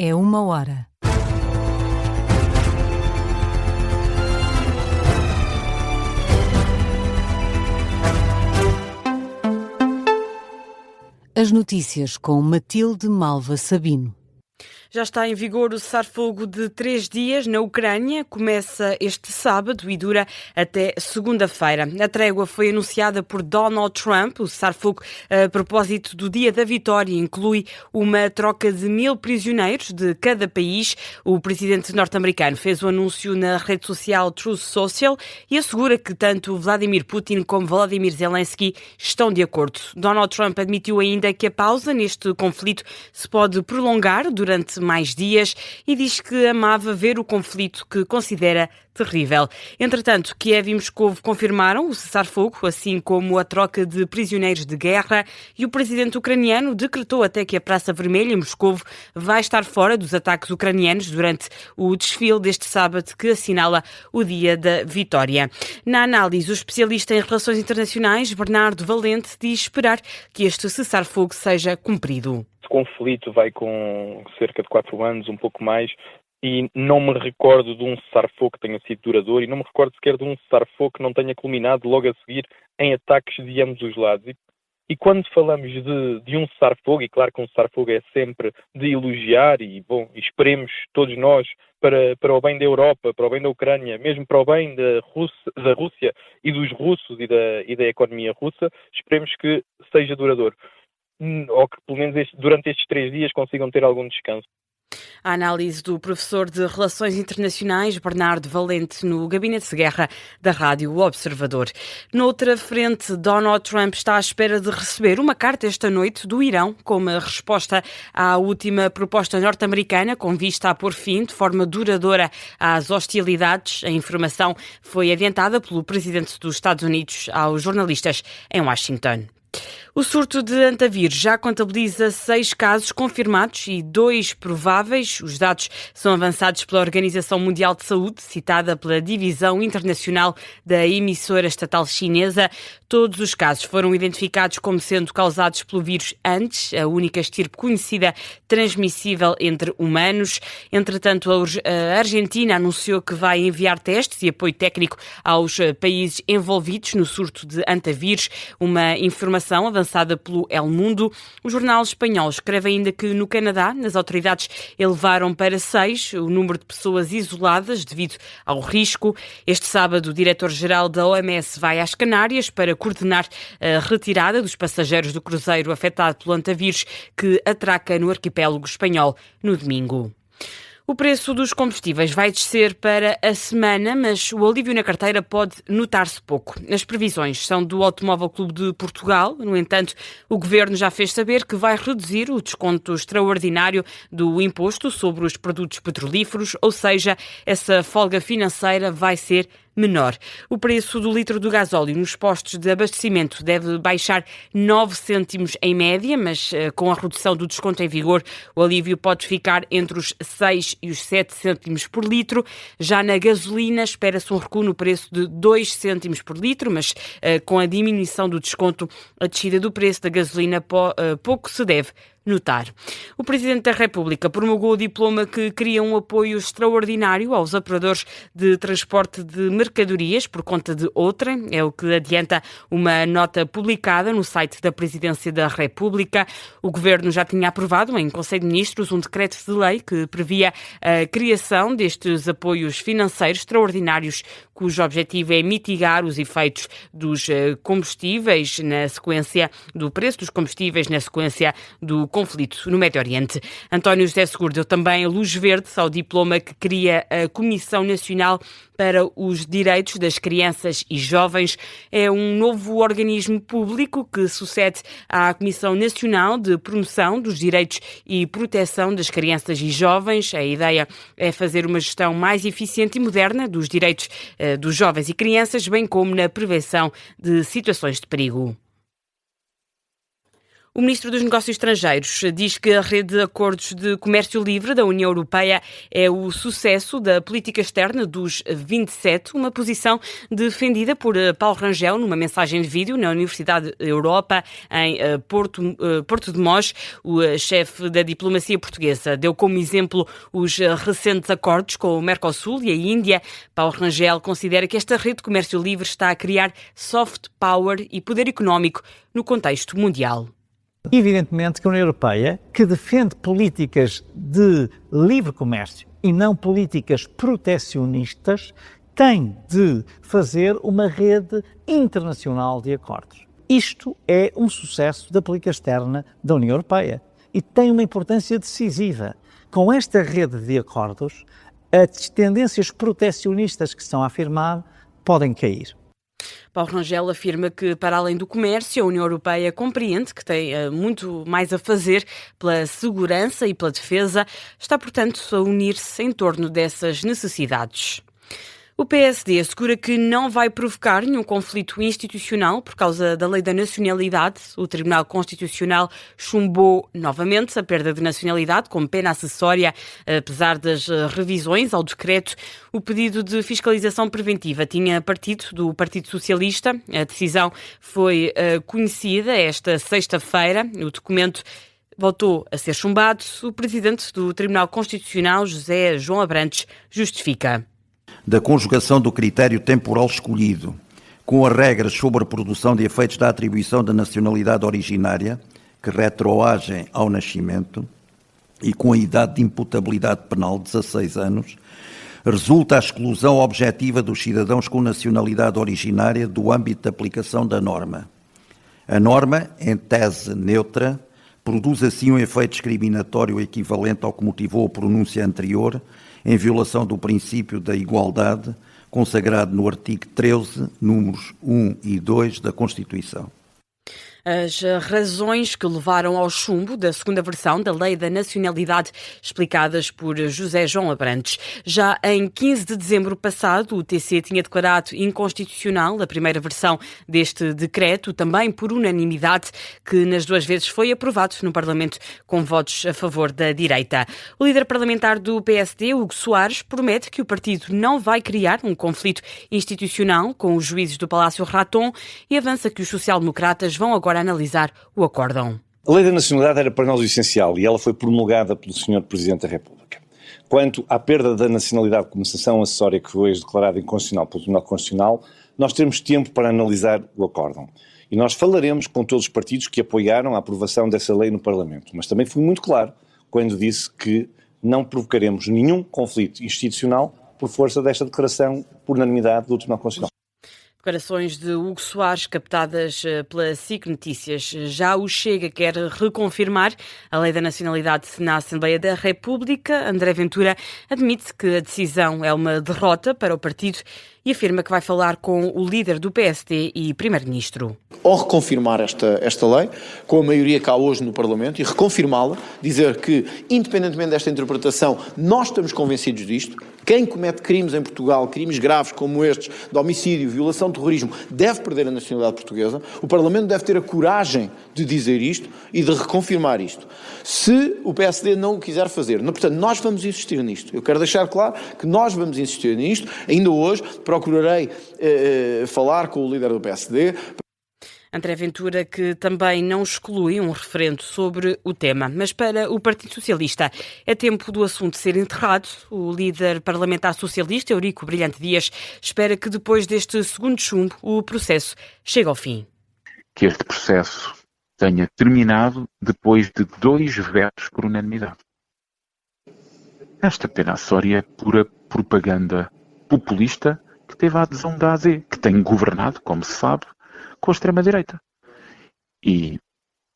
É 1 hora. As notícias com Matilde Malva Sabino. Já está em vigor o cessar-fogo de 3 dias na Ucrânia. Começa este sábado e dura até segunda-feira. A trégua foi anunciada por Donald Trump. O cessar-fogo, a propósito do Dia da Vitória, inclui uma troca de 1000 prisioneiros de cada país. O presidente norte-americano fez o anúncio na rede social Truth Social e assegura que tanto Vladimir Putin como Volodymyr Zelensky estão de acordo. Donald Trump admitiu ainda que a pausa neste conflito se pode prolongar durante mais dias e diz que amava ver o conflito que considera terrível. Entretanto, Kiev e Moscovo confirmaram o cessar-fogo, assim como a troca de prisioneiros de guerra, e o presidente ucraniano decretou até que a Praça Vermelha em Moscovo vai estar fora dos ataques ucranianos durante o desfile deste sábado que assinala o Dia da Vitória. Na análise, o especialista em relações internacionais, Bernardo Valente, diz esperar que este cessar-fogo seja cumprido. O conflito vai com cerca de 4 anos, um pouco mais, e não me recordo de um cessar-fogo que tenha sido duradouro e não me recordo sequer de um cessar-fogo que não tenha culminado logo a seguir em ataques de ambos os lados. E quando falamos de um cessar-fogo, e claro que um cessar-fogo é sempre de elogiar, e bom, esperemos todos nós para o bem da Europa, para o bem da Ucrânia, mesmo para o bem da Rússia e dos russos e da economia russa, esperemos que seja duradouro. Ou que pelo menos durante estes 3 dias consigam ter algum descanso. A análise do professor de Relações Internacionais, Bernardo Valente, no Gabinete de Guerra da Rádio Observador. Noutra frente, Donald Trump está à espera de receber uma carta esta noite do Irão, como resposta à última proposta norte-americana, com vista a pôr fim de forma duradoura às hostilidades. A informação foi adiantada pelo presidente dos Estados Unidos aos jornalistas em Washington. O surto de antavírus já contabiliza 6 casos confirmados e 2 prováveis. Os dados são avançados pela Organização Mundial de Saúde, citada pela Divisão Internacional da emissora estatal chinesa. Todos os casos foram identificados como sendo causados pelo vírus antes, a única estirpe conhecida transmissível entre humanos. Entretanto, a Argentina anunciou que vai enviar testes e apoio técnico aos países envolvidos no surto de antavírus, uma informação avançada pelo El Mundo. O jornal espanhol escreve ainda que no Canadá, as autoridades elevaram para 6 o número de pessoas isoladas devido ao risco. Este sábado, o diretor-geral da OMS vai às Canárias para coordenar a retirada dos passageiros do cruzeiro afetado pelo antavírus que atraca no arquipélago espanhol no domingo. O preço dos combustíveis vai descer para a semana, mas o alívio na carteira pode notar-se pouco. As previsões são do Automóvel Clube de Portugal. No entanto, o Governo já fez saber que vai reduzir o desconto extraordinário do imposto sobre os produtos petrolíferos, ou seja, essa folga financeira vai ser menor. O preço do litro do gasóleo nos postos de abastecimento deve baixar 9 cêntimos em média, mas com a redução do desconto em vigor, o alívio pode ficar entre os 6 e os 7 cêntimos por litro. Já na gasolina, espera-se um recuo no preço de 2 cêntimos por litro, mas com a diminuição do desconto, a descida do preço da gasolina pouco se deve notar. O Presidente da República promulgou o diploma que cria um apoio extraordinário aos operadores de transporte de mercadorias por conta de outrem. É o que adianta uma nota publicada no site da Presidência da República. O Governo já tinha aprovado em Conselho de Ministros um decreto de lei que previa a criação destes apoios financeiros extraordinários, cujo objetivo é mitigar os efeitos dos combustíveis na sequência do preço dos combustíveis na sequência do conflito no Médio Oriente. António José Seguro deu também luz verde ao diploma que cria a Comissão Nacional para os Direitos das Crianças e Jovens. É um novo organismo público que sucede à Comissão Nacional de Promoção dos Direitos e Proteção das Crianças e Jovens. A ideia é fazer uma gestão mais eficiente e moderna dos direitos dos jovens e crianças, bem como na prevenção de situações de perigo. O Ministro dos Negócios Estrangeiros diz que a rede de acordos de comércio livre da União Europeia é o sucesso da política externa dos 27, uma posição defendida por Paulo Rangel numa mensagem de vídeo na Universidade Europa em Porto de Mós. O chefe da diplomacia portuguesa deu como exemplo os recentes acordos com o Mercosul e a Índia. Paulo Rangel considera que esta rede de comércio livre está a criar soft power e poder económico no contexto mundial. Evidentemente que a União Europeia, que defende políticas de livre comércio e não políticas protecionistas, tem de fazer uma rede internacional de acordos. Isto é um sucesso da política externa da União Europeia e tem uma importância decisiva. Com esta rede de acordos, as tendências protecionistas que estão a afirmar podem cair. Paulo Rangel afirma que, para além do comércio, a União Europeia compreende que tem muito mais a fazer pela segurança e pela defesa. Está, portanto, a unir-se em torno dessas necessidades. O PSD assegura que não vai provocar nenhum conflito institucional por causa da lei da nacionalidade. O Tribunal Constitucional chumbou novamente a perda de nacionalidade como pena acessória, apesar das revisões ao decreto. O pedido de fiscalização preventiva tinha partido do Partido Socialista. A decisão foi conhecida esta sexta-feira. O documento voltou a ser chumbado. O presidente do Tribunal Constitucional, José João Abrantes, justifica. Da conjugação do critério temporal escolhido com as regras sobre a produção de efeitos da atribuição da nacionalidade originária, que retroagem ao nascimento, e com a idade de imputabilidade penal de 16 anos, resulta a exclusão objetiva dos cidadãos com nacionalidade originária do âmbito de aplicação da norma. A norma, em tese neutra, produz assim um efeito discriminatório equivalente ao que motivou a pronúncia anterior, em violação do princípio da igualdade, consagrado no artigo 13, números 1 e 2 da Constituição. As razões que levaram ao chumbo da segunda versão da Lei da Nacionalidade, explicadas por José João Abrantes. Já em 15 de dezembro passado, o TC tinha declarado inconstitucional a primeira versão deste decreto, também por unanimidade, que nas duas vezes foi aprovado no Parlamento com votos a favor da direita. O líder parlamentar do PSD, Hugo Soares, promete que o partido não vai criar um conflito institucional com os juízes do Palácio Raton e avança que os social-democratas vão agora analisar o acórdão. A Lei da Nacionalidade era para nós o essencial e ela foi promulgada pelo Sr. Presidente da República. Quanto à perda da nacionalidade como sanção acessória que foi declarada inconstitucional pelo Tribunal Constitucional, nós teremos tempo para analisar o acórdão. E nós falaremos com todos os partidos que apoiaram a aprovação dessa lei no Parlamento. Mas também fui muito claro quando disse que não provocaremos nenhum conflito institucional por força desta declaração por unanimidade do Tribunal Constitucional. Declarações de Hugo Soares captadas pela SIC Notícias. Já o Chega quer reconfirmar a Lei da Nacionalidade na Assembleia da República. André Ventura admite que a decisão é uma derrota para o partido e afirma que vai falar com o líder do PSD e primeiro-ministro. Ou reconfirmar esta lei, com a maioria cá hoje no Parlamento, e reconfirmá-la, dizer que, independentemente desta interpretação, nós estamos convencidos disto. Quem comete crimes em Portugal, crimes graves como estes, de homicídio, violação de terrorismo, deve perder a nacionalidade portuguesa. O Parlamento deve ter a coragem de dizer isto e de reconfirmar isto. Se o PSD não o quiser fazer, portanto, nós vamos insistir nisto. Eu quero deixar claro que nós vamos insistir nisto. Ainda hoje procurarei falar com o líder do PSD. André Ventura, que também não exclui um referendo sobre o tema. Mas para o Partido Socialista é tempo do assunto ser enterrado. O líder parlamentar socialista, Eurico Brilhante Dias, espera que depois deste segundo chumbo o processo chegue ao fim. Que este processo tenha terminado depois de 2 vetos por unanimidade. Esta pena acessória é pura propaganda populista que teve a adesão da AD, que tem governado, como se sabe, com a extrema-direita. E,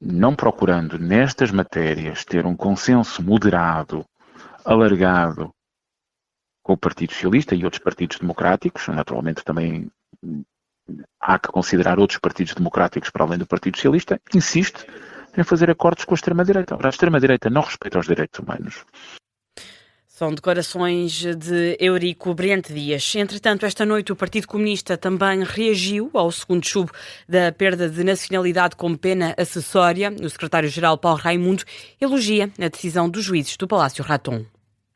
não procurando nestas matérias ter um consenso moderado, alargado, com o Partido Socialista e outros partidos democráticos, naturalmente também há que considerar outros partidos democráticos para além do Partido Socialista, insiste em fazer acordos com a extrema-direita. Ora, a extrema-direita não respeita os direitos humanos. São declarações de Eurico Brilhante Dias. Entretanto, esta noite o Partido Comunista também reagiu ao segundo chumbo da perda de nacionalidade como pena acessória. O secretário-geral Paulo Raimundo elogia a decisão dos juízes do Palácio Raton.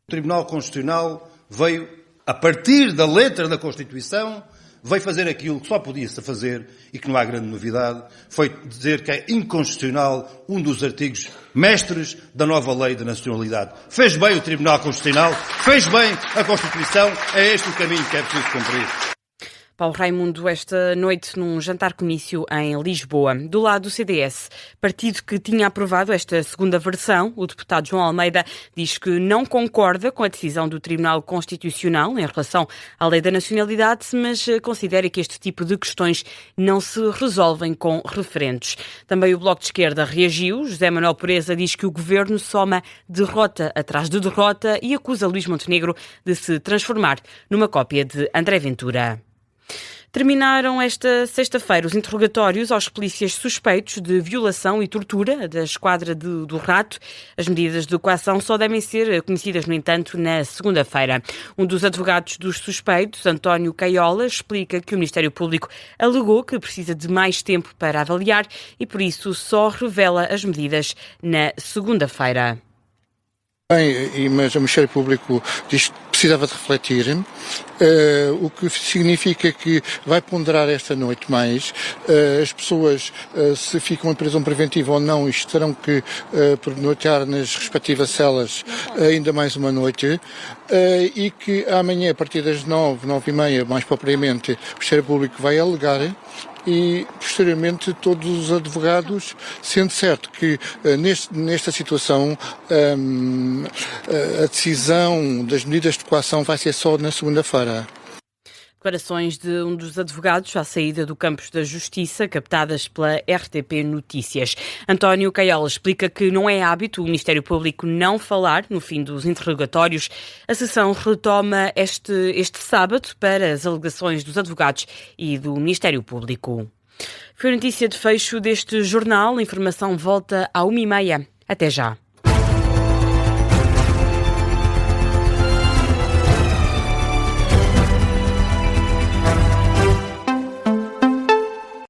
O Tribunal Constitucional veio, a partir da letra da Constituição, veio fazer aquilo que só podia-se fazer e que não há grande novidade, foi dizer que é inconstitucional um dos artigos mestres da nova lei da nacionalidade. Fez bem o Tribunal Constitucional, fez bem a Constituição, é este o caminho que é preciso cumprir. Paulo Raimundo, esta noite num jantar-comício em Lisboa. Do lado do CDS, partido que tinha aprovado esta segunda versão, o deputado João Almeida diz que não concorda com a decisão do Tribunal Constitucional em relação à lei da nacionalidade, mas considera que este tipo de questões não se resolvem com referendos. Também o Bloco de Esquerda reagiu. José Manuel Pureza diz que o governo soma derrota atrás de derrota e acusa Luís Montenegro de se transformar numa cópia de André Ventura. Terminaram esta sexta-feira os interrogatórios aos polícias suspeitos de violação e tortura da esquadra do Rato. As medidas de coação só devem ser conhecidas, no entanto, na segunda-feira. Um dos advogados dos suspeitos, António Caiola, explica que o Ministério Público alegou que precisa de mais tempo para avaliar e, por isso, só revela as medidas na segunda-feira. Bem, mas o Ministério Público diz que precisava de refletir, o que significa que vai ponderar esta noite mais. As pessoas, se ficam em prisão preventiva ou não, isto terão que pernoitar nas respectivas celas ainda mais uma noite, e que amanhã, a partir das 9h30, mais propriamente, o Ministério Público vai alegar e, posteriormente, todos os advogados, sendo certo que nesta situação a decisão das medidas de coação vai ser só na segunda-feira. Declarações de um dos advogados à saída do Campos da Justiça, captadas pela RTP Notícias. António Caiola explica que não é hábito o Ministério Público não falar no fim dos interrogatórios. A sessão retoma este sábado para as alegações dos advogados e do Ministério Público. Foi a notícia de fecho deste jornal. A informação volta à 1h30. Até já.